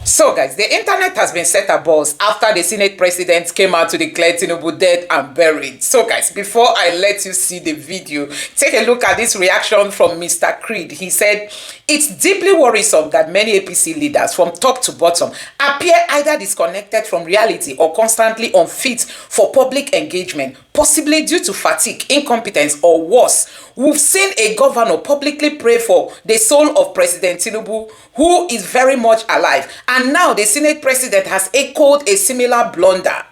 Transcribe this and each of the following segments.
So guys, the internet has been set abuzz after the Senate president came out to declare Tinubu dead and buried. So guys, before I let you see the video, take a look at this reaction from Mr. Creed. He said, "It's deeply worrisome that many APC leaders from top to bottom appear either disconnected from reality or constantly unfit for public engagement, possibly due to fatigue, incompetence, or worse. We've seen a governor publicly pray for the soul of President Tinubu, who is very much alive, and now the Senate president has echoed a similar blunder.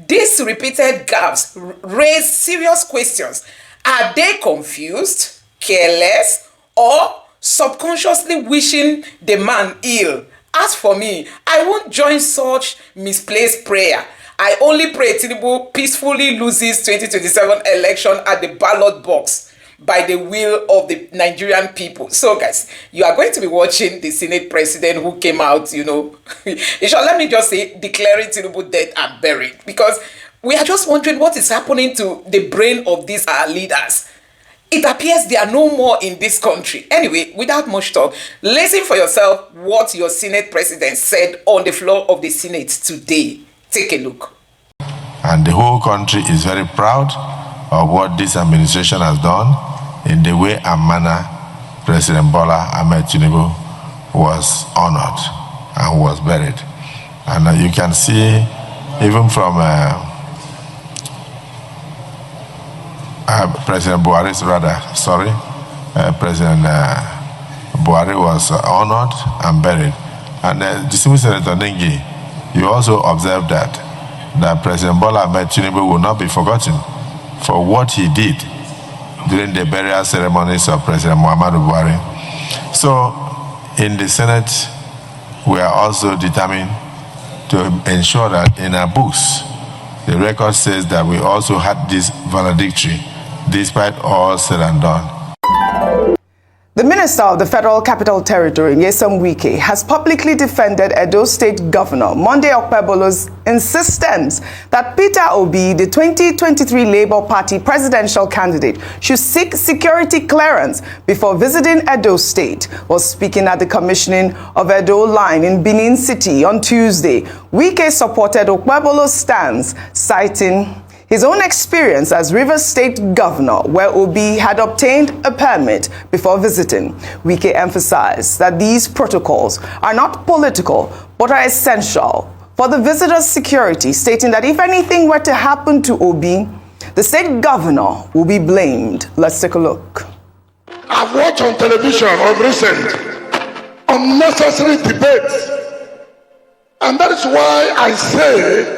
These repeated gaffes raise serious questions. Are they confused, careless, or subconsciously wishing the man ill? As for me, I won't join such misplaced prayer. I only pray Tinubu peacefully loses 2027 election at the ballot box by the will of the Nigerian people." So guys, you are going to be watching the Senate president who came out, let me just say, declaring Tinubu dead and buried, because we are just wondering what is happening to the brain of these leaders. It appears they are no more in this country. Anyway, without much talk, listen for yourself what your Senate president said on the floor of the Senate today. Take a look. And the whole country is very proud of what this administration has done in the way and manner President Bola Ahmed Tinubu was honored and was buried. And you can see, even from President Buhari, President Buhari was honored and buried. And distinguished Senator Nengi, you also observed that President Bola Ahmed Tinubu will not be forgotten for what he did during the burial ceremonies of President Muhammadu Buhari. So, in the Senate, we are also determined to ensure that in our books, the record says that we also had this valedictory, despite all said and done. The Minister of the Federal Capital Territory, Wiki, has publicly defended Edo State Governor Monday Akpabi's insistence that Peter Obi, the 2023 Labour Party presidential candidate, should seek security clearance before visiting Edo State. While speaking at the commissioning of Edo Line in Benin City on Tuesday, Wiki supported Akpabi's stance, citing his own experience as Rivers State Governor, where Obi had obtained a permit before visiting. Wiki emphasized that these protocols are not political, but are essential for the visitor's security, stating that if anything were to happen to Obi, the state governor will be blamed. Let's take a look. I've watched on television of recent unnecessary debates, and that is why I say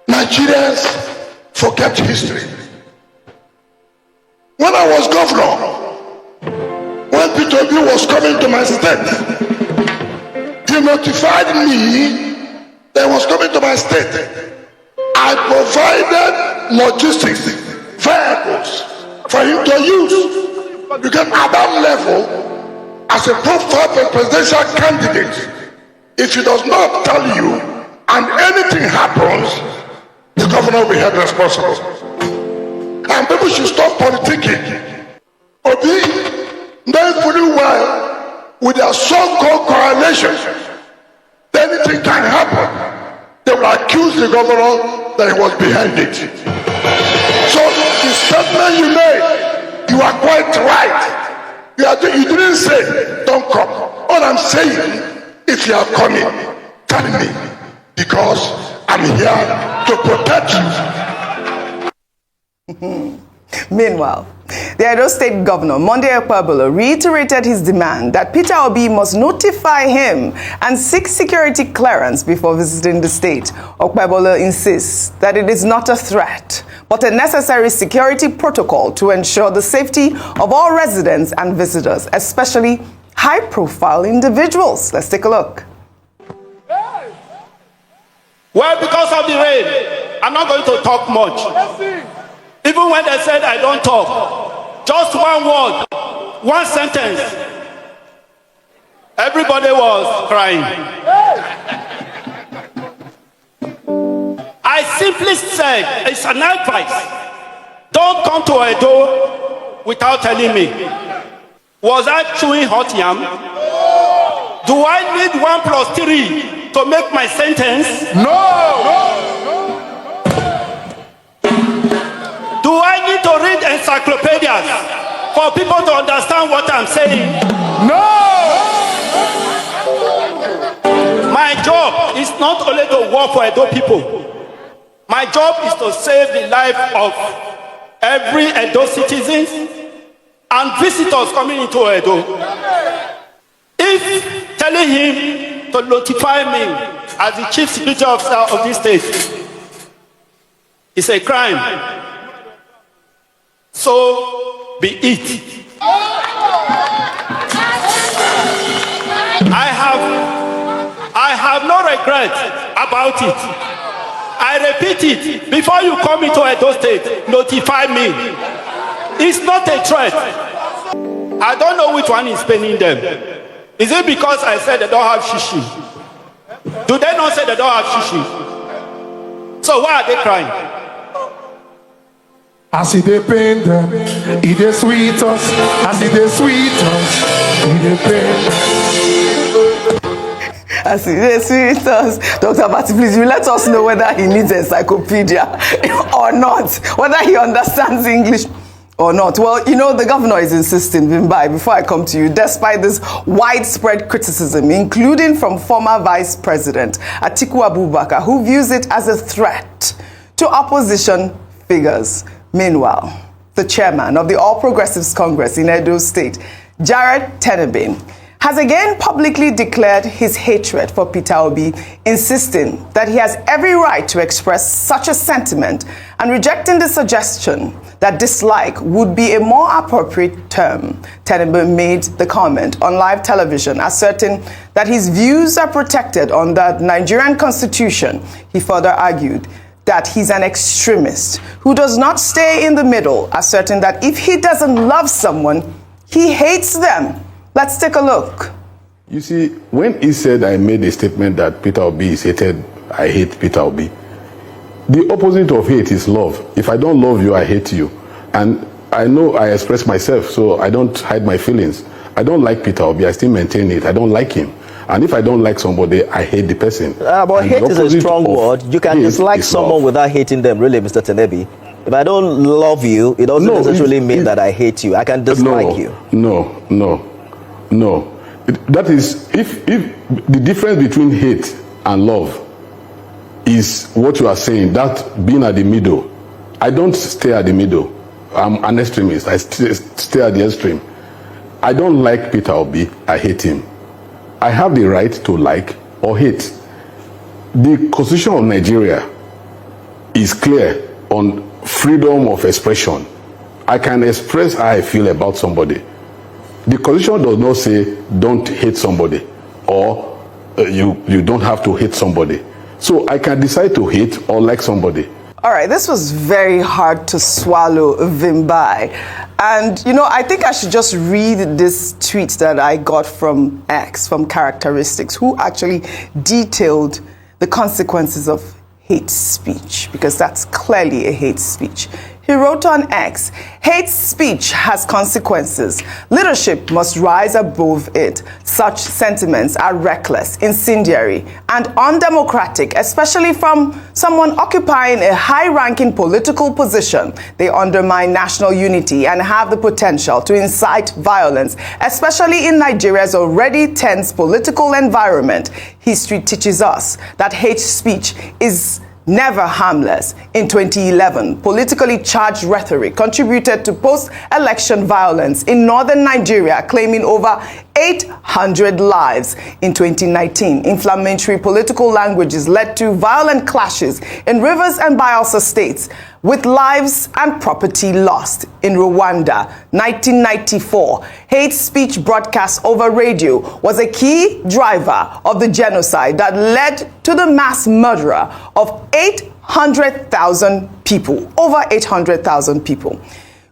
Nigerians forget history. When I was governor, when Peter Obi was coming to my state, he notified me that he was coming to my state. I provided logistics, vehicles for him to use. Because at that level, as a profile presidential candidate, if he does not tell you and anything happens, the governor will be held responsible. And people should stop politicking. Obi, knowing fully well with their so-called coalition, anything can happen. They will accuse the governor that he was behind it. So the statement you made, you are quite right. You didn't say, don't come. All I'm saying, if you are coming, tell me, because I'm here to protect you. Meanwhile, the Edo State Governor, Monday Akpabio, reiterated his demand that Peter Obi must notify him and seek security clearance before visiting the state. Akpabio insists that it is not a threat, but a necessary security protocol to ensure the safety of all residents and visitors, especially high-profile individuals. Let's take a look. Well, because of the rain, I'm not going to talk much. Even when they said I don't talk, just one word, one sentence, everybody was crying. I simply said, it's an advice. Don't come to Edo without telling me. Was I chewing hot yam? Do I need 1 + 3 to make my sentence? No. Do I need to read encyclopedias for people to understand what I'm saying? No. My job is not only to work for Edo people. My job is to save the life of every Edo citizen and visitors coming into Edo. If telling him to notify me as the chief security officer of this state is a crime, so be it. I have no regret about it. I repeat it, before you come into Edo State, notify me. It's not a threat. I don't know which one is paying them. Is it because I said they don't have shishi? Do they not say they don't have shishi? So why are they crying? As it dey pain them, it dey sweet us. As it dey sweet us, it dey pain them. As it is sweet us. Dr. Bati, please, you let us know whether he needs encyclopedia or not, whether he understands English or not. Well, you know, the governor is insisting, Vimbai, before I come to you, despite this widespread criticism, including from former Vice President Atiku Abubakar, who views it as a threat to opposition figures. Meanwhile, the chairman of the All Progressives Congress in Edo State, Jared Tenebin, has again publicly declared his hatred for Peter Obi, insisting that he has every right to express such a sentiment and rejecting the suggestion that dislike would be a more appropriate term. Tinubu made the comment on live television, asserting that his views are protected under the Nigerian constitution. He further argued that he's an extremist who does not stay in the middle, asserting that if he doesn't love someone, he hates them. Let's take a look. You see, when he said I made a statement that Peter Obi is hated, I hate Peter Obi. The opposite of hate is love. If I don't love you, I hate you. And I know I express myself, so I don't hide my feelings. I don't like Peter Obi, I still maintain it. I don't like him. And if I don't like somebody, I hate the person. But hate is a strong word. You can dislike someone without hating them, really, Mr. Tenebi. If I don't love you, it doesn't necessarily mean that I hate you. I can dislike you. No. That is, if the difference between hate and love is what you are saying, that being at the middle. I don't stay at the middle. I'm an extremist. I stay at the extreme. I don't like Peter Obi. I hate him. I have the right to like or hate. The Constitution of Nigeria is clear on freedom of expression. I can express how I feel about somebody. The Constitution does not say don't hate somebody or you don't have to hate somebody. So I can decide to hate or like somebody. All right, this was very hard to swallow, Vimbai. And, you know, I think I should just read this tweet that I got from X, from Characteristics, who actually detailed the consequences of hate speech, because that's clearly a hate speech. He wrote on X, hate speech has consequences. Leadership must rise above it. Such sentiments are reckless, incendiary, and undemocratic, especially from someone occupying a high-ranking political position. They undermine national unity and have the potential to incite violence, especially in Nigeria's already tense political environment. History teaches us that hate speech is never harmless. In 2011, politically charged rhetoric contributed to post-election violence in northern Nigeria, claiming over 800 lives. In 2019, inflammatory political languages led to violent clashes in Rivers and Bayelsa states, with lives and property lost. In Rwanda, 1994, hate speech broadcast over radio was a key driver of the genocide that led to the mass murder of 800,000 people, over 800,000 people.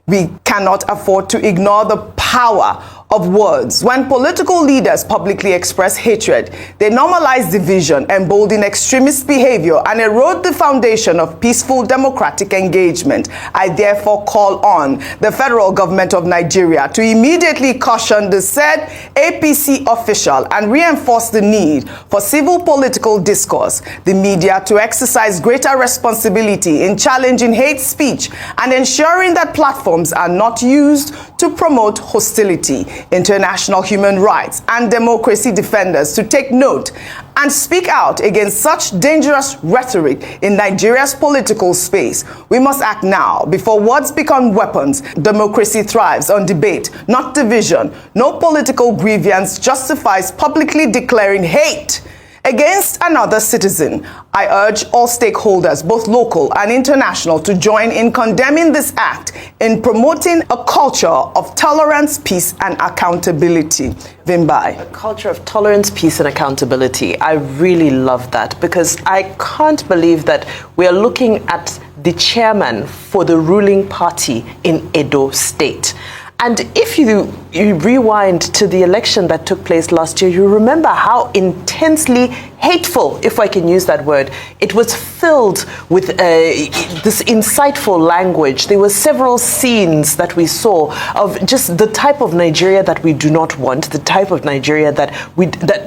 We cannot afford to ignore the power of words. When political leaders publicly express hatred, they normalize division, embolden extremist behavior, and erode the foundation of peaceful democratic engagement. I therefore call on the federal government of Nigeria to immediately caution the said APC official and reinforce the need for civil political discourse, the media to exercise greater responsibility in challenging hate speech and ensuring that platforms are not used to promote hostility. International human rights and democracy defenders to take note and speak out against such dangerous rhetoric in Nigeria's political space. We must act now before words become weapons. Democracy thrives on debate, not division. No political grievance justifies publicly declaring hate against another citizen. I urge all stakeholders, both local and international, to join in condemning this act in promoting a culture of tolerance, peace, and accountability. Vimbai. A culture of tolerance, peace, and accountability. I really love that, because I can't believe that we are looking at the chairman for the ruling party in Edo State. And if you rewind to the election that took place last year, you remember how intensely hateful, if I can use that word, it was filled with this insightful language. There were several scenes that we saw of just the type of Nigeria that we do not want, the type of Nigeria that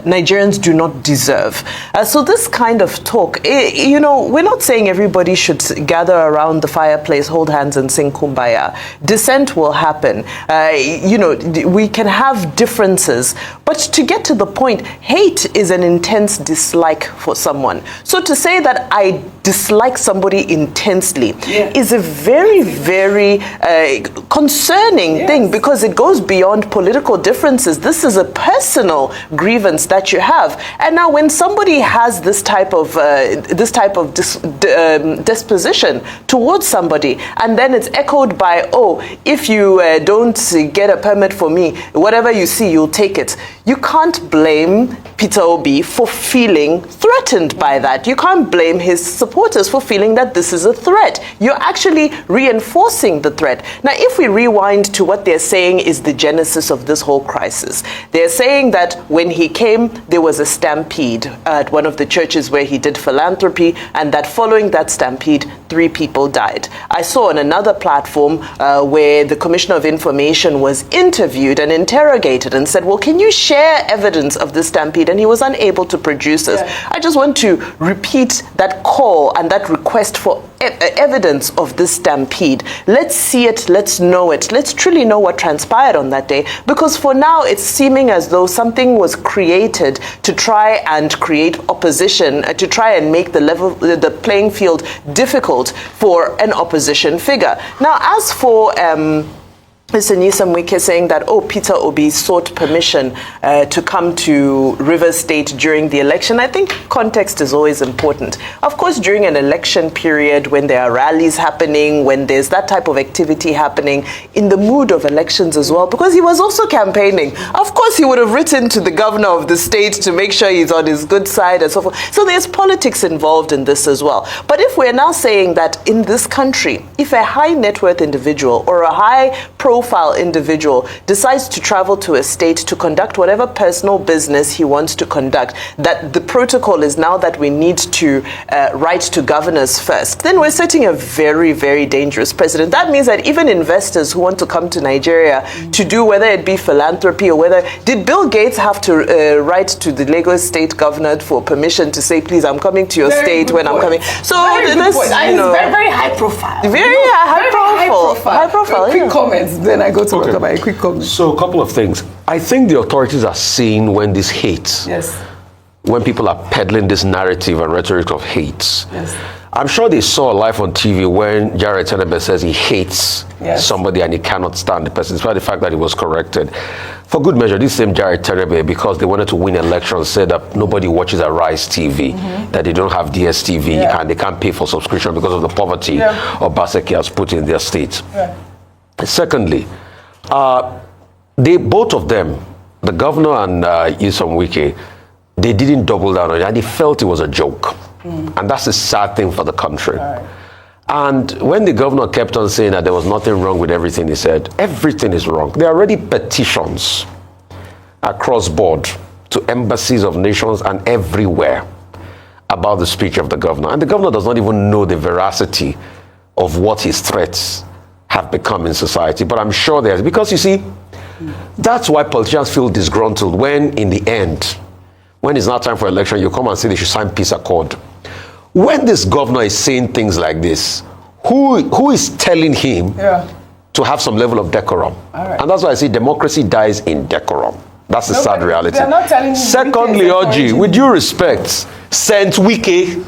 Nigerians do not deserve. So this kind of talk, you know, we're not saying everybody should gather around the fireplace, hold hands and sing Kumbaya. Dissent will happen. You know, we can have differences, but to get to the point, hate is an intense dislike for someone. So to say that I dislike somebody intensely is a very, very concerning thing, because it goes beyond political differences. This is a personal grievance that you have. And now when somebody has this type of disposition towards somebody, and then it's echoed by, oh, if you don't get a permit for me, whatever you see, you'll take it. You can't blame Peter Obi for feeling threatened by that. You can't blame his supporters for feeling that this is a threat. You're actually reinforcing the threat. Now, if we rewind to what they're saying is the genesis of this whole crisis, they're saying that when he came, there was a stampede at one of the churches where he did philanthropy, and that following that stampede, 3 people died. I saw on another platform where the Commissioner of Information was interviewed and interrogated and said, well, can you share evidence of this stampede? And he was unable to produce this. I just want to repeat that call and that request for evidence of this stampede. Let's see it, let's know it, let's truly know what transpired on that day, because for now it's seeming as though something was created to try and create opposition, to try and make the playing field difficult for an opposition figure. Now, as for Mr. Wiki saying that, oh, Peter Obi sought permission to come to Rivers State during the election. I think context is always important. Of course, during an election period, when there are rallies happening, when there's that type of activity happening, in the mood of elections as well, because he was also campaigning. Of course, he would have written to the governor of the state to make sure he's on his good side and so forth. So there's politics involved in this as well. But if we're now saying that in this country, if a high net worth individual or a high profile individual decides to travel to a state to conduct whatever personal business he wants to conduct, that the protocol is now that we need to write to governors first, then we're setting a very, very dangerous precedent. That means that even investors who want to come to Nigeria to do, whether it be philanthropy or whether, did Bill Gates have to write to the Lagos state governor for permission to say, please, I'm coming to your state when I'm coming? So this, you know, very, very high profile. Very high profile. Quick comments, then I go to talk about a quick comment. So a couple of things. I think the authorities are seeing when this hate, when people are peddling this narrative and rhetoric of hate. I'm sure they saw live on TV when Jared Tenebe says he hates somebody and he cannot stand the person, despite the fact that he was corrected. For good measure, this same Jared Tenebe, because they wanted to win elections, said that nobody watches Arise TV, that they don't have DSTV, and they can't pay for subscription because of the poverty Obaseki has put in their state. Secondly, both of them, the governor and Wiki, they didn't double down on it, and they felt it was a joke. And that's a sad thing for the country. And when the governor kept on saying that there was nothing wrong with everything he said, everything is wrong. There are already petitions across board to embassies of nations and everywhere about the speech of the governor. And the governor does not even know the veracity of what his threats have become in society. But I'm sure there's, because you see, that's why politicians feel disgruntled when in the end, when it's not time for election, you come and say they should sign peace accord. When this governor is saying things like this, who is telling him to have some level of decorum? And that's why I say democracy dies in decorum. That's the sad reality. Secondly, Oji, with due respect, Saint Wiki,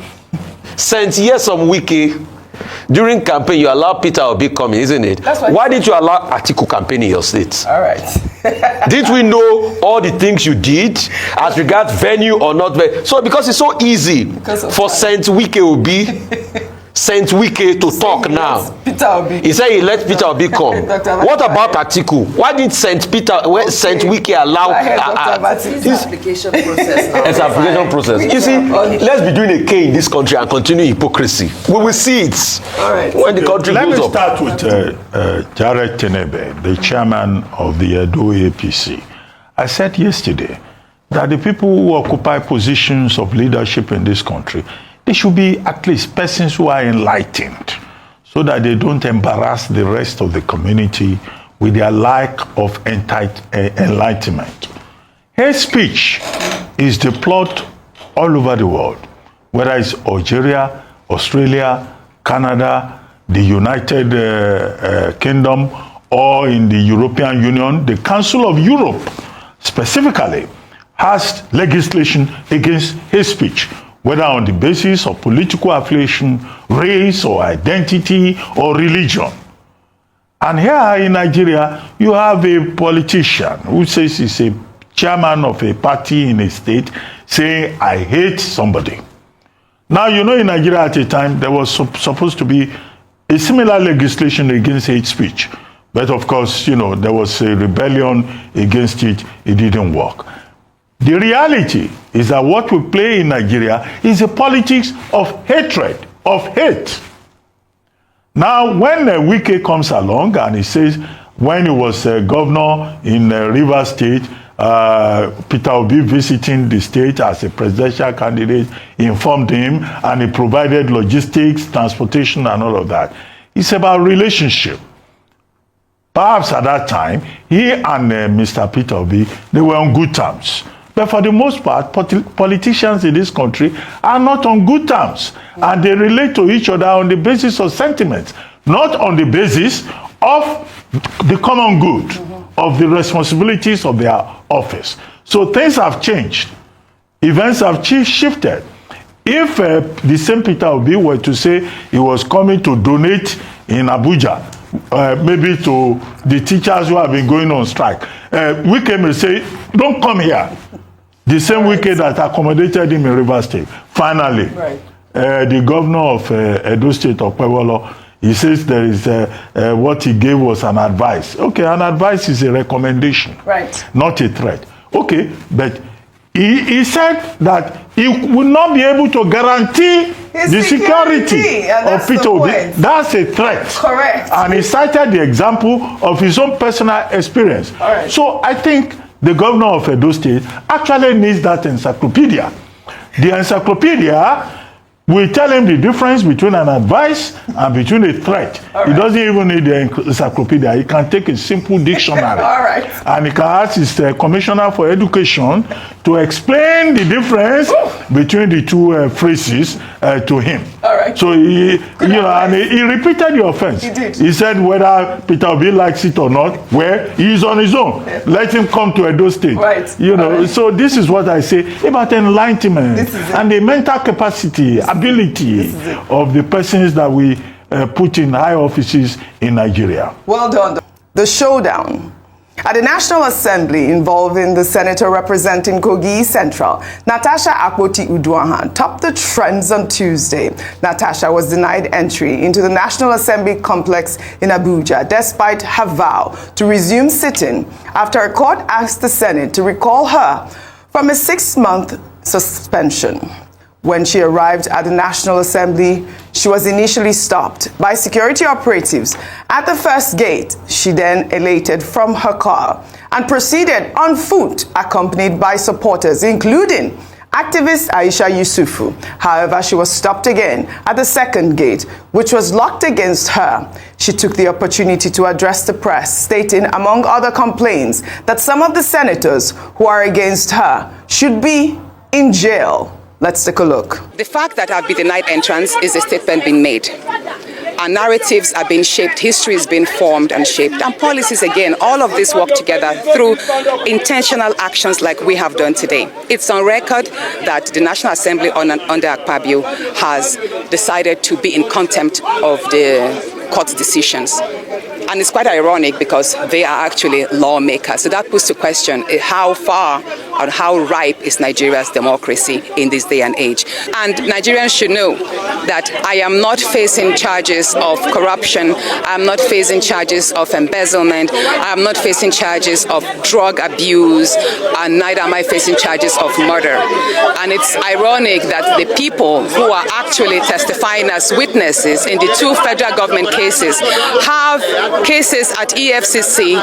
Wiki, during campaign, you allow Peter Obi coming, isn't it? Why did you allow Atiku campaign in your state? All right. Didn't we know all the things you did as regards venue or not venue? So because it's so easy for Saint Wiki to talk now. He said he let Peter Obi come. What about Atiku? Why did Saint Wiki allow it's application process now? It's application process. You see, let's be doing a K in this country and continue hypocrisy. We will see it when the country goes up. Let me start with Jared Tenebe, the chairman of the Edo APC. I said yesterday that the people who occupy positions of leadership in this country, they should be at least persons who are enlightened so that they don't embarrass the rest of the community with their lack of enlightenment. Hate speech is deplored all over the world, whether it's Algeria, Australia, Canada, the United Kingdom, or in the European Union. The Council of Europe specifically has legislation against hate speech, whether on the basis of political affiliation, race or identity or religion. And here in Nigeria, you have a politician who says he's a chairman of a party in a state saying, I hate somebody. Now, you know, in Nigeria at a time, there was supposed to be a similar legislation against hate speech. But of course, you know, there was a rebellion against it. It didn't work. The reality is that what we play in Nigeria is a politics of hatred, of hate. Now, when Wiki comes along and he says, when he was governor in Rivers State, Peter Obi visiting the state as a presidential candidate, informed him and he provided logistics, transportation and all of that. It's about relationship. Perhaps at that time, he and Mr. Peter Obi, they were on good terms. But for the most part, politicians in this country are not on good terms. And they relate to each other on the basis of sentiments, not on the basis of the common good, of the responsibilities of their office. So things have changed. Events have shifted. If the same Peter Obi were to say he was coming to donate in Abuja, maybe to the teachers who have been going on strike, Wiki may say, don't come here. The same Wiki that accommodated him in Rivers State. Finally, the governor of Edo State, Akpabio, he says there is what he gave was an advice. Okay, an advice is a recommendation, not a threat. Okay, but he said that he would not be able to guarantee the security of Peter Obi. That's a threat. Correct. And he cited the example of his own personal experience. So I think the governor of Edo State actually needs that encyclopedia. The encyclopedia will tell him the difference between an advice and between a threat. He doesn't even need the encyclopedia. He can take a simple dictionary. And he can ask his commissioner for education to explain the difference between the two phrases to him. So he, and he repeated the offense. He did. He said whether Peter Obi likes it or not, well, he is on his own. Let him come to Edo State. So this is what I say about enlightenment and the mental capacity, ability of the persons that we put in high offices in Nigeria. Well done. The showdown at the National Assembly involving the senator representing Kogi Central, Natasha Akpoti-Uduaghan, topped the trends on Tuesday. Natasha was denied entry into the National Assembly complex in Abuja despite her vow to resume sitting after a court asked the Senate to recall her from a 6-month suspension. When she arrived at the National Assembly, she was initially stopped by security operatives at the first gate. She then alighted from her car and proceeded on foot, accompanied by supporters, including activist Aisha Yusufu. However, she was stopped again at the second gate, which was locked against her. She took the opportunity to address the press, stating, among other complaints, that some of the senators who are against her should be in jail. Let's take a look. The fact that I've been denied entrance is a statement being made. Our narratives are being shaped, history is being formed and shaped, and policies, again, all of this work together through intentional actions like we have done today. It's on record that the National Assembly under Akpabio has decided to be in contempt of the court's decisions. And it's quite ironic because they are actually lawmakers. So that puts to question how far and how ripe is Nigeria's democracy in this day and age. And Nigerians should know that I am not facing charges of corruption. I'm not facing charges of embezzlement. I'm not facing charges of drug abuse. And neither am I facing charges of murder. And it's ironic that the people who are actually testifying as witnesses in the two federal government cases have cases at EFCC,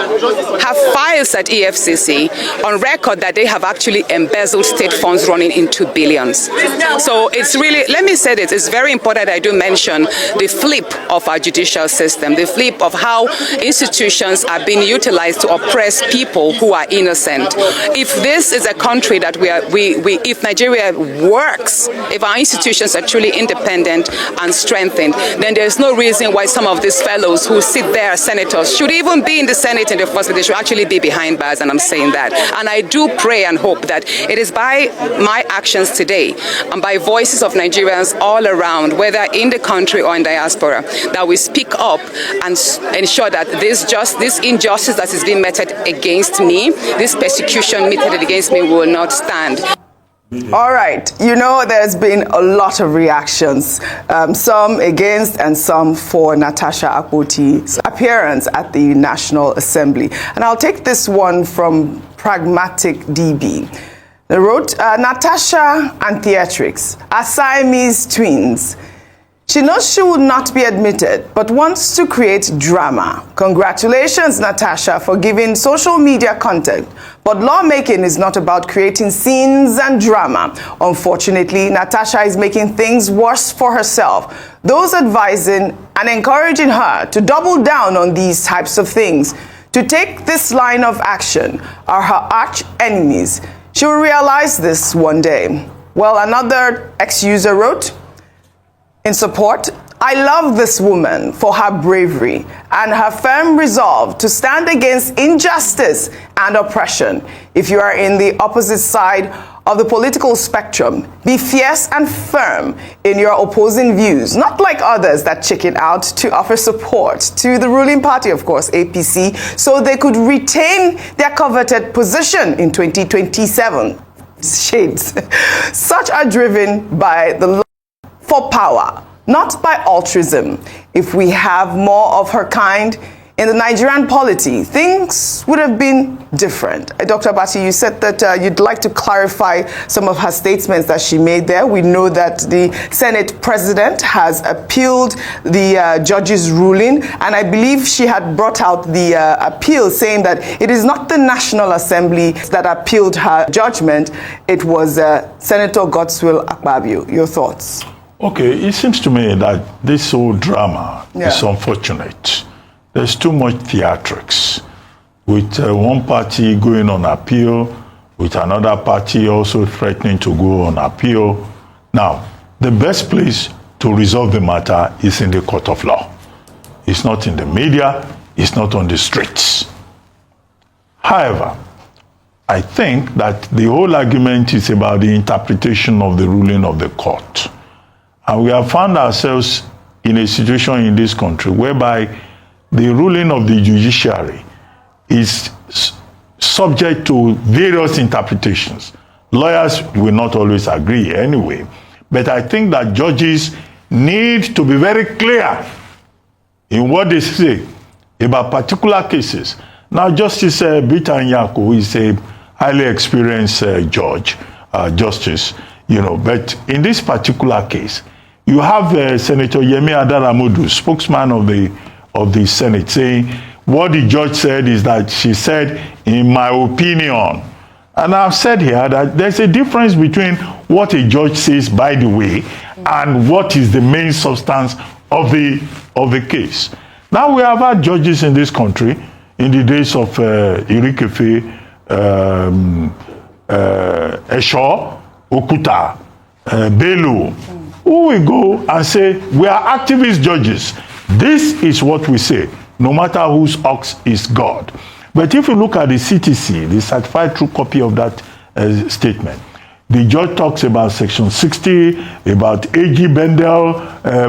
have files at EFCC on record that they have actually embezzled state funds running into billions. So it's really, let me say this, it's very important I do mention the flip of our judicial system, the flip of how institutions are being utilized to oppress people who are innocent. If this is a country that if Nigeria works, if our institutions are truly independent and strengthened, then there's no reason why some of these fellows who sit there as senators should even be in the Senate in the first place. They should actually be behind bars, and I'm saying that. And I do pray and hope that it is by my actions today and by voices of Nigerians all around, whether in the country or in diaspora, that we speak up and ensure that this injustice that is being meted against me, this persecution meted against me, will not stand. All right, you know, there's been a lot of reactions, some against and some for Natasha Akpoti's appearance at the National Assembly. And I'll take this one from Pragmatic DB. They wrote, Natasha and theatrics are Siamese twins. She knows she would not be admitted, but wants to create drama. Congratulations, Natasha, for giving social media content. But lawmaking is not about creating scenes and drama. Unfortunately, Natasha is making things worse for herself. Those advising and encouraging her to double down on these types of things, to take this line of action, are her arch enemies. She will realize this one day. Well, another ex-user wrote, in support, I love this woman for her bravery and her firm resolve to stand against injustice and oppression. If you are in the opposite side of the political spectrum, be fierce and firm in your opposing views, not like others that chicken out to offer support to the ruling party, of course, APC, so they could retain their coveted position in 2027. Shades. Such are driven by the love for power, not by altruism. If we have more of her kind in the Nigerian polity, things would have been different. Dr. Bati, you said that you'd like to clarify some of her statements that she made there. We know that the Senate president has appealed the judge's ruling, and I believe she had brought out the appeal saying that it is not the National Assembly that appealed her judgment, it was Senator Godswill Akpabio. Your thoughts? Okay, it seems to me that this whole drama is unfortunate. There's too much theatrics, with one party going on appeal, with another party also threatening to go on appeal. Now, the best place to resolve the matter is in the court of law. It's not in the media, it's not on the streets. However, I think that the whole argument is about the interpretation of the ruling of the court. And we have found ourselves in a situation in this country whereby the ruling of the judiciary is subject to various interpretations. Lawyers will not always agree anyway, but I think that judges need to be very clear in what they say about particular cases. Now, Justice Bitan Yako is a highly experienced justice, you know, but in this particular case, you have Senator Yemi Adaramodu, spokesman of the Senate, saying what the judge said is that she said, in my opinion. And I've said here that there's a difference between what a judge says, by the way, and what is the main substance of the case. Now we have had judges in this country in the days of Irikefe, Esho, Okuta, Bello, who will go and say, we are activist judges. This is what we say, no matter whose ox is God. But if you look at the CTC, the certified true copy of that statement, the judge talks about section 60, about AG Bendel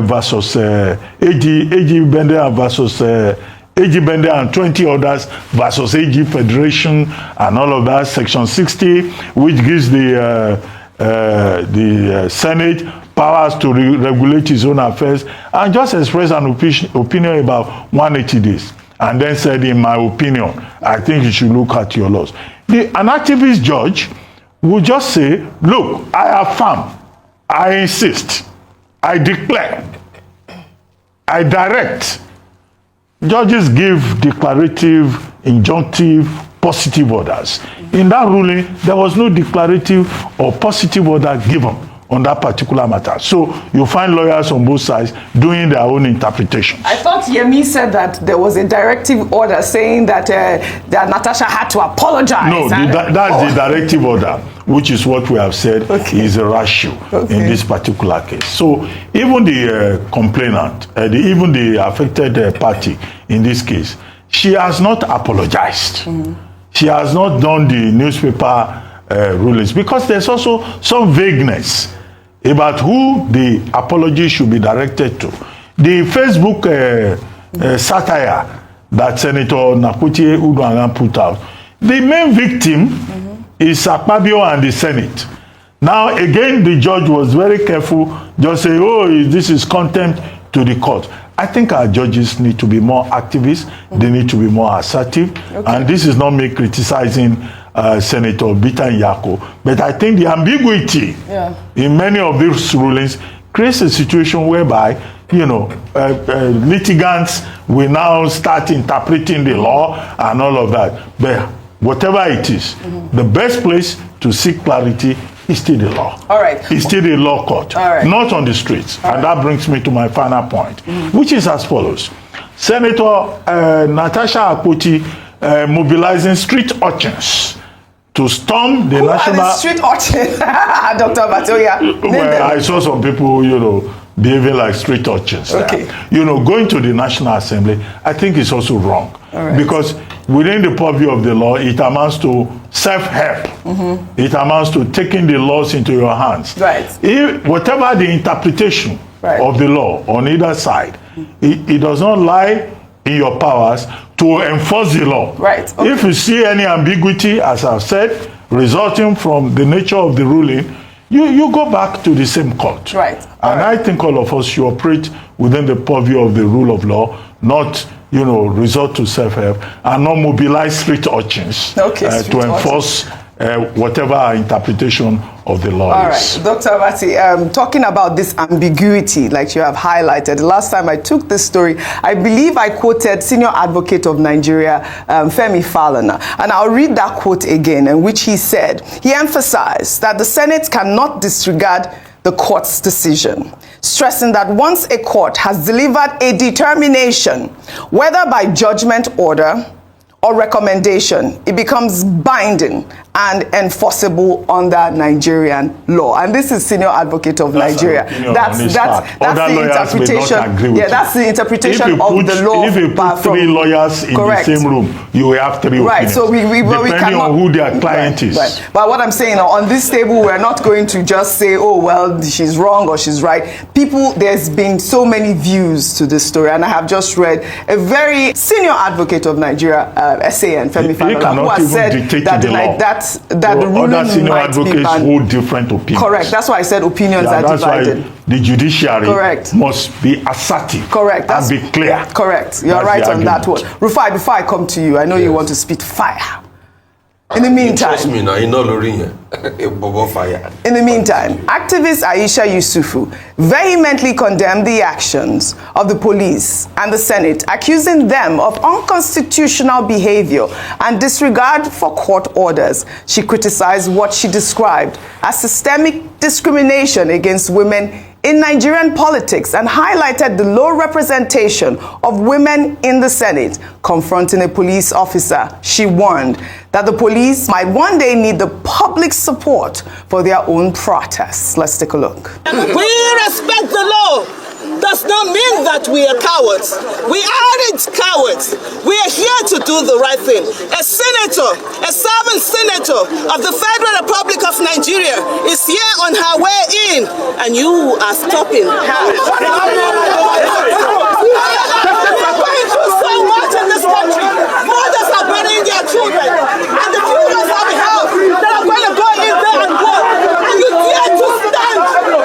versus AG Bendel versus AG Bendel and 20 others versus AG Federation and all of that. Section 60, which gives the Senate powers to regulate its own affairs, and just express an opinion about 180 days. And then said, in my opinion, I think you should look at your laws. An activist judge would just say, look, I affirm, I insist, I declare, I direct. Judges give declarative, injunctive, positive orders. In that ruling, there was no declarative or positive order given on that particular matter. So you find lawyers on both sides doing their own interpretations. I thought Yemi said that there was a directive order saying that that Natasha had to apologize. No, that's the directive order, which is what we have said is a ratio in this particular case. So even the complainant, even the affected party in this case, she has not apologized. She has not done the newspaper rulings, because there's also some vagueness about who the apology should be directed to. The Facebook satire that Senator Nakuti Uduaghan put out, the main victim is Akpabio and the Senate. Now again, the judge was very careful, just say, oh, this is contempt to the court. I think our judges need to be more activist, they need to be more assertive, and this is not me criticizing Senator Bita Yako, but I think the ambiguity in many of these rulings creates a situation whereby, you know, litigants will now start interpreting the law and all of that. But whatever it is, the best place to seek clarity is still the law. All right. It's still the law court, not on the streets. And that brings me to my final point, which is as follows. Senator Natasha Akpoti mobilizing street urchins to storm the national... Are the street urchins? Dr. Batoya. Well, I saw some people, you know, behaving like street urchins. You know, going to the National Assembly, I think it's also wrong. Because within the purview of the law, it amounts to self-help. It amounts to taking the laws into your hands. Whatever the interpretation of the law on either side, it does not lie in your powers to enforce the law. If you see any ambiguity, as I've said, resulting from the nature of the ruling, you go back to the same court. And I think all of us should operate within the purview of the rule of law, not, you know, resort to self-help, and not mobilize street urchins to enforce whatever our interpretation of the law is. All right, Dr. Abati, talking about this ambiguity, like you have highlighted, the last time I took this story, I believe I quoted Senior Advocate of Nigeria, Femi Falana, and I'll read that quote again, in which he said, he emphasized that the Senate cannot disregard the court's decision, stressing that once a court has delivered a determination, whether by judgment order or recommendation, it becomes binding and enforceable under Nigerian law. And this is Senior Advocate of Nigeria. That's the interpretation. Yeah, that's the interpretation of the law. If you put three lawyers in the same room, you will have three opinions. So we depending on who their client is. But what I'm saying, on this table, we're not going to just say, oh, well, she's wrong or she's right. People, there's been so many views to this story, and I have just read a very Senior Advocate of Nigeria, SAN, Femi Falana, who has said that the ruling other senior advocates hold different opinions. Correct. That's why I said opinions are divided. That's why the judiciary must be assertive. And be clear. Correct. You're right on that one. Rufai, before I come to you, I know you want to spit fire. In the meantime, trust me now, in the meantime, activist Aisha Yusufu vehemently condemned the actions of the police and the Senate, accusing them of unconstitutional behavior and disregard for court orders. She criticized what she described as systemic discrimination against women in Nigerian politics and highlighted the low representation of women in the Senate. Confronting a police officer, she warned that the police might one day need the public support for their own protests. Let's take a look. We respect the law. Does not mean that we are cowards. We aren't cowards. We are here to do the right thing. A senator, a serving senator of the Federal Republic of Nigeria is here on her way in, and you are stopping her. Going through so much in this country. Mothers are burying their children, and the children have help that are going to go in there and work. And you dare to stand,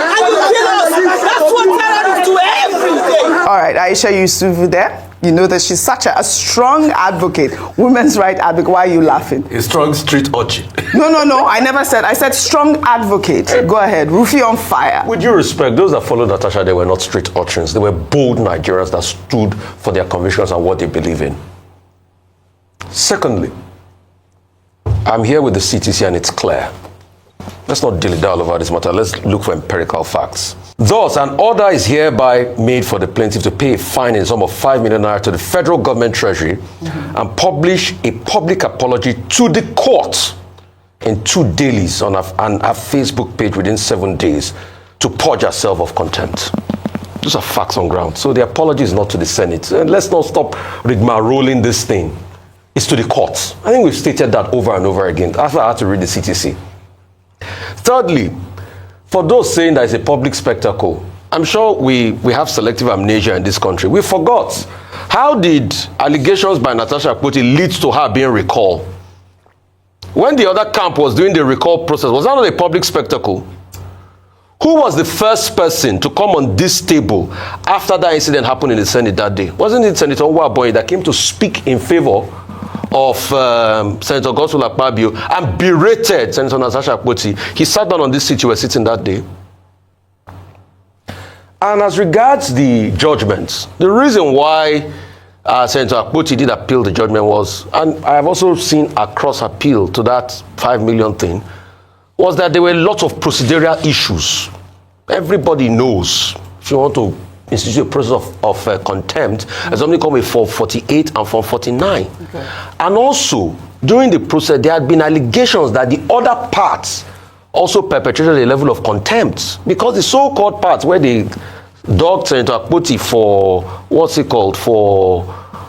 and you kill us. That's what terrorists do every day. All right, Aisha Yusufu there. You know that she's such a strong advocate, women's rights advocate. Why are you laughing? A strong street urchin. No, I never said. I said strong advocate. Go ahead, Rufy on fire. With due respect, those that followed Natasha, they were not street urchins. They were bold Nigerians that stood for their convictions and what they believe in. Secondly, I'm here with the CTC and it's clear. Let's not dilly-dally over this matter. Let's look for empirical facts. Thus, an order is hereby made for the plaintiff to pay a fine in the sum of 5 million naira to the federal government treasury and publish a public apology to the court in 2 dailies on our Facebook page within 7 days to purge herself of contempt. Those are facts on ground. So the apology is not to the Senate. And let's not stop rigmaroling this thing. It's to the courts. I think we've stated that over and over again after I had to read the CTC. Thirdly, for those saying that it's a public spectacle, I'm sure we have selective amnesia in this country. We forgot. How did allegations by Natasha Akpabio lead to her being recalled? When the other camp was doing the recall process, was that not a public spectacle? Who was the first person to come on this table after that incident happened in the Senate that day? Wasn't it Senator Nwaboye that came to speak in favor of Senator Akpabio and berated Senator Natasha Akpabio? He sat down on this seat you were sitting that day. And as regards the judgments, the reason why Senator Akpabio did appeal the judgment was, and I have also seen a cross appeal to that 5 million thing, was that there were lots of procedural issues. Everybody knows if you want to institute a process of contempt, there's something called a Form 48 and Form 49. Okay. And also, during the process, there had been allegations that the other parts also perpetrated a level of contempt, because the so-called parts where they dogged Senator Akpabio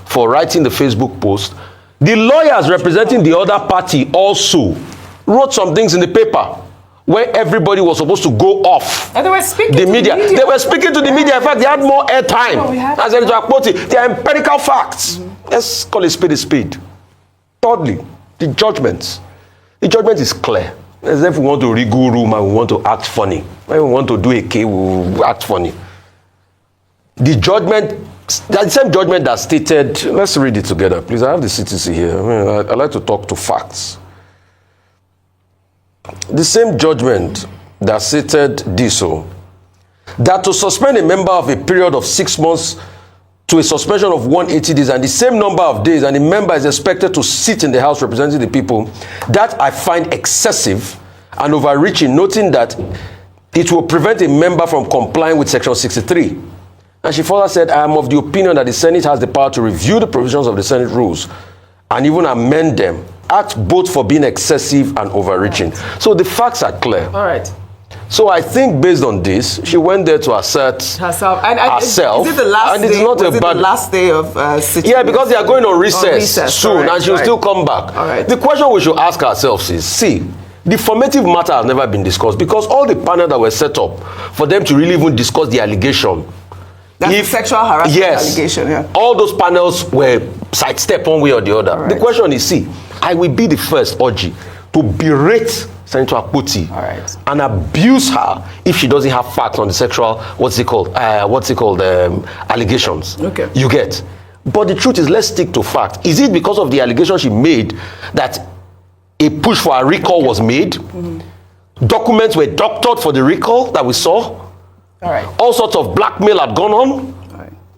for writing the Facebook post, the lawyers representing the other party also wrote some things in the paper where everybody was supposed to go off. And they were speaking to the media. They were speaking to the media. In fact, they had more airtime. As Senator Akpabio, they are empirical facts. Let's call a spade a spade. Thirdly, the judgment. The judgment is clear. As if we want to regoo room and we want to act funny. When we want to do a K, we act funny. The judgment, the same judgment that stated, let's read it together, please. I have the CTC here. I like to talk to facts. The same judgment that stated this, that to suspend a member of a period of 6 months to a suspension of 180 days and the same number of days, and the member is expected to sit in the House representing the people, that I find excessive and overreaching, noting that it will prevent a member from complying with Section 63. And she further said, I am of the opinion that the Senate has the power to review the provisions of the Senate rules and even amend them, act both for being excessive and overreaching. Right. So the facts are clear. All right. So I think based on this, she went there to assert herself. Is it the last and it's day? Not Was a it bad, the last day of sitting? Yeah, because they are going on recess soon, right, and she'll still come back. All right. The question we should ask ourselves is, see, the formative matter has never been discussed because all the panels that were set up for them to really even discuss the allegation. That's the sexual harassment allegation, yeah. All those panels were sidestepped one way or the other. Right. The question is, see, I will be the first, Oji, to berate Senator Akpabio and abuse her if she doesn't have facts on the sexual, allegations. Okay. You get. But the truth is, let's stick to fact. Is it because of the allegation she made that a push for a recall was made. Documents were doctored for the recall that we saw. All right. All sorts of blackmail had gone on.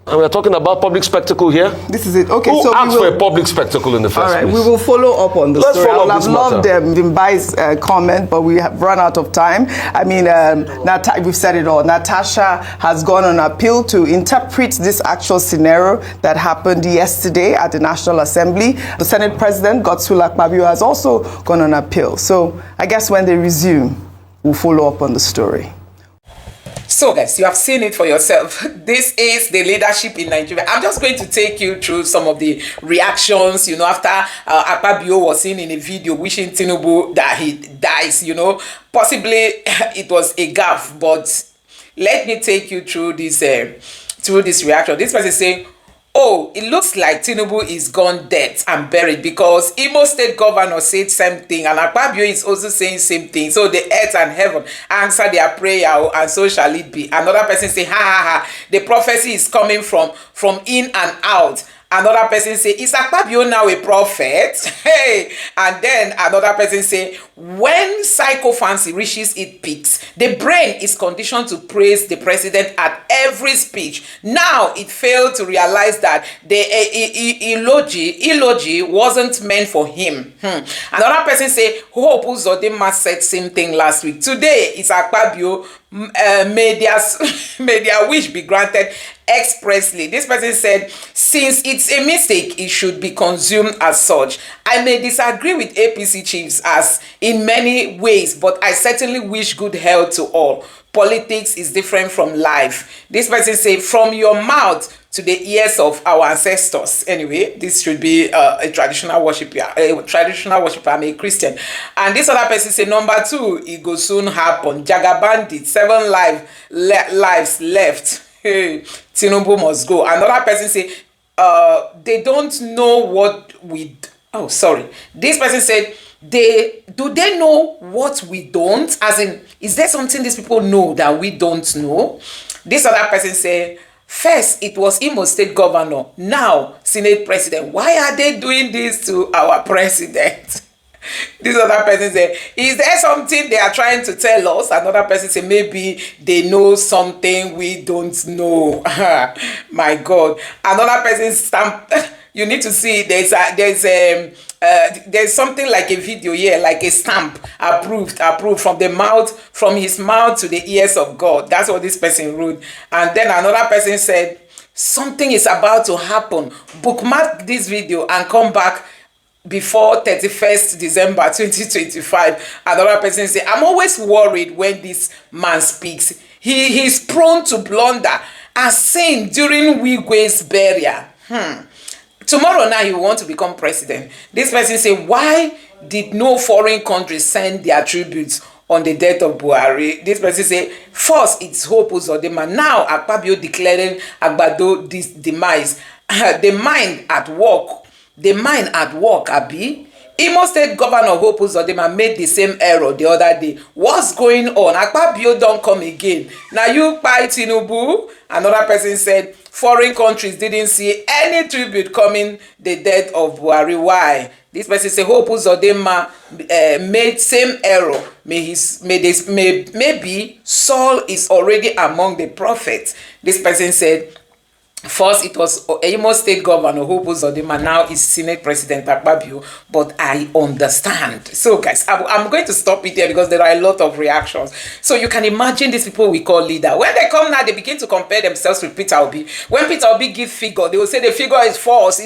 And we're talking about public spectacle here. This is it. Okay, Who so asked for a public spectacle in the first place? We will follow up on the Let's story. I follow would up have this loved matter. Mbai's comment, but we have run out of time. I mean, we've said it all. Natasha has gone on appeal to interpret this actual scenario that happened yesterday at the National Assembly. The Senate President, Akpabio, has also gone on appeal. So I guess when they resume, we'll follow up on the story. So guys, you have seen it for yourself. This is the leadership in Nigeria. I'm just going to take you through some of the reactions, you know, after Akpabio was seen in a video wishing Tinubu that he dies, you know. Possibly it was a gaffe, but let me take you through this reaction. This person is saying, oh, it looks like Tinubu is gone dead and buried because Imo State governor said same thing and Akpabio is also saying same thing. So the earth and heaven answer their prayer and so shall it be. Another person say, ha ha ha, the prophecy is coming from in and out. Another person say, is Akpabio now a prophet? Hey! And then another person say, when psychophancy reaches its peaks, the brain is conditioned to praise the president at every speech. Now it failed to realize that the eulogy wasn't meant for him. Another person say, Hope Uzodinma said same thing last week. Today it's Akpabio. May their wish be granted expressly. This person said, since it's a mistake, it should be consumed as such. I may disagree with APC chiefs as in many ways, but I certainly wish good health to all. Politics is different from life. This person said, from your mouth to the ears of our ancestors. Anyway, this should be a traditional worshiper. I'm a Christian. And this other person say, number 2, it will soon happen. Jagabandit, 7 lives left. Hey, Tinubu must go. Another person say, they don't know what we. Oh, sorry. This person said, do they know what we don't? As in, is there something these people know that we don't know? This other person say, first, it was Imo State governor. Now, Senate president. Why are they doing this to our president? This other person say, is there something they are trying to tell us? Another person say, maybe they know something we don't know. My God. Another person stamp. You need to see there's something like a video here, like a stamp, approved from his mouth to the ears of God. That's what this person wrote. And then another person said, something is about to happen. Bookmark this video and come back before 31st December 2025. Another person said, I'm always worried when this man speaks. He is prone to blunder, as seen during Wigwe's burial. Tomorrow now he will want to become president. This person say, why did no foreign country send their tributes on the death of Buhari? This person say, first it's Hope Uzodinma. Now Akpabio declaring Agbado's demise. The mind at work, Abi. Imo State Governor Hope Uzodinma made the same error the other day. What's going on? Akpabio don't come again. Now you buy Tinubu. Another person said, foreign countries didn't see any tribute coming the death of Buhari. Why? This person say Hope Uzodinma made same error. Maybe Saul is already among the prophets. This person said, first, it was Imo State Governor Hope Uzodinma, now is Senate President Akpabio, but I understand. So guys, I'm going to stop it there because there are a lot of reactions. So you can imagine these people we call leader. When they come now, they begin to compare themselves with Peter Obi. When Peter Obi give figure, they will say the figure is false,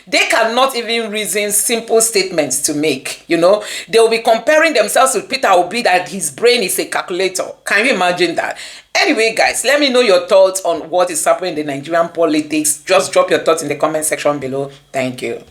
They cannot even reason simple statements to make, you know. They will be comparing themselves with Peter Obi that his brain is a calculator. Can you imagine that? Anyway, guys, let me know your thoughts on what is happening in the Nigerian politics. Just drop your thoughts in the comment section below. Thank you.